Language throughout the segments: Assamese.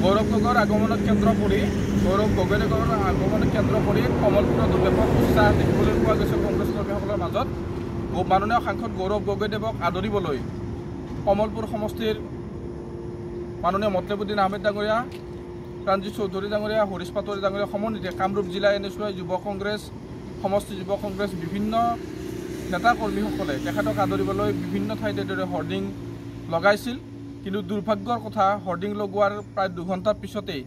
গৌৰৱ গগৈৰ আগমনত কেন্দ্ৰ কৰি কমলপুৰত ব্যাপক উৎসাহ দেখিবলৈ পোৱা গৈছে কংগ্ৰেছ কৰ্মীসকলৰ মাজত। মাননীয় সাংসদ গৌৰৱ গগৈদেৱক আদৰিবলৈ কমলপুৰ সমষ্টিৰ মাননীয় মতলেবুদ্দিন আহমেদ ডাঙৰীয়া, প্ৰাণজিৎ চৌধুৰী ডাঙৰীয়া, হৰিশ পাটোৱাৰী ডাঙৰীয়া সমন্বিতে কামৰূপ জিলা NSY যুৱ কংগ্ৰেছ, সমষ্টি যুৱ কংগ্ৰেছ বিভিন্ন নেতা কৰ্মীসকলে তেখেতক আদৰিবলৈ বিভিন্ন ঠাইত এইদৰে হৰ্ডিং লগাইছিল। কিন্তু দুৰ্ভাগ্যৰ কথা, হৰ্ডিং লগোৱাৰ প্ৰায় 2 ঘণ্টাৰ পিছতেই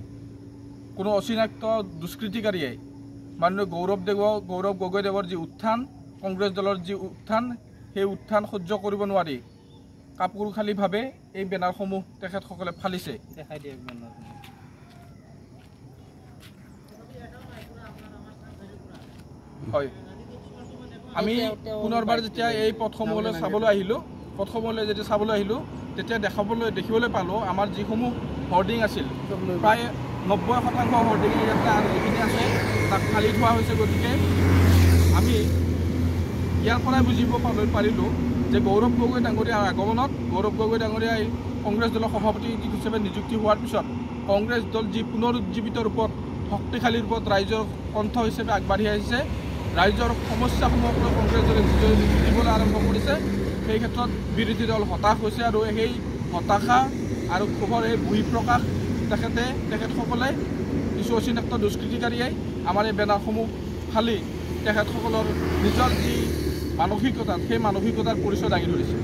কোনো অচিনাক্ত দুষ্কৃতিকাৰীয়ে মাননীয় গৌৰৱ গগৈদেৱৰ যি উত্থান, কংগ্ৰেছ দলৰ যি উত্থান, সেই উত্থান সহ্য কৰিব নোৱাৰি কাপুৰুষালীভাৱে এই বেনাৰসমূহ তেখেতসকলে ফালিছে। দেখাই দিয়ে হয়, আমি পুনৰবাৰ যেতিয়া এই পথসমূহলৈ চাবলৈ আহিলোঁ, তেতিয়া দেখিবলৈ পালোঁ আমাৰ যিসমূহ হৰ্ডিং আছিল প্ৰায় 90% হৰ্ডিং ইয়াতে আৰু যিখিনি আছে তাক ফালি থোৱা হৈছে। গতিকে আমি ইয়াৰ পৰাই বুজিব পাৰিলোঁ যে গৌৰৱ গগৈ ডাঙৰীয়াৰ আগমনত গৌৰৱ গগৈ ডাঙৰীয়াই কংগ্ৰেছ দলৰ সভাপতি হিচাপে নিযুক্তি হোৱাৰ পিছত কংগ্ৰেছ দল যি পুনৰুজ্জীৱিত ৰূপত শক্তিশালী ৰূপত ৰাইজৰ কণ্ঠ হিচাপে আগবাঢ়ি আহিছে, ৰাইজৰ সমস্যাসমূহক লৈ কংগ্ৰেছ দলে দিবলৈ আৰম্ভ কৰিছে। সেই ক্ষেত্ৰত বিৰোধী দল হতাশ হৈছে আৰু সেই হতাশা আৰু ক্ষোভৰ এই বহিঃপ্ৰকাশ তেখেতসকলে কিছু অচিনাক্ত দুষ্কৃতিকাৰীয়ে আমাৰ এই বেনাৰসমূহ ফালি তেখেতসকলৰ নিজৰ যি মানসিকতা, সেই মানসিকতাৰ পৰিচয় দাঙি ধৰিছে।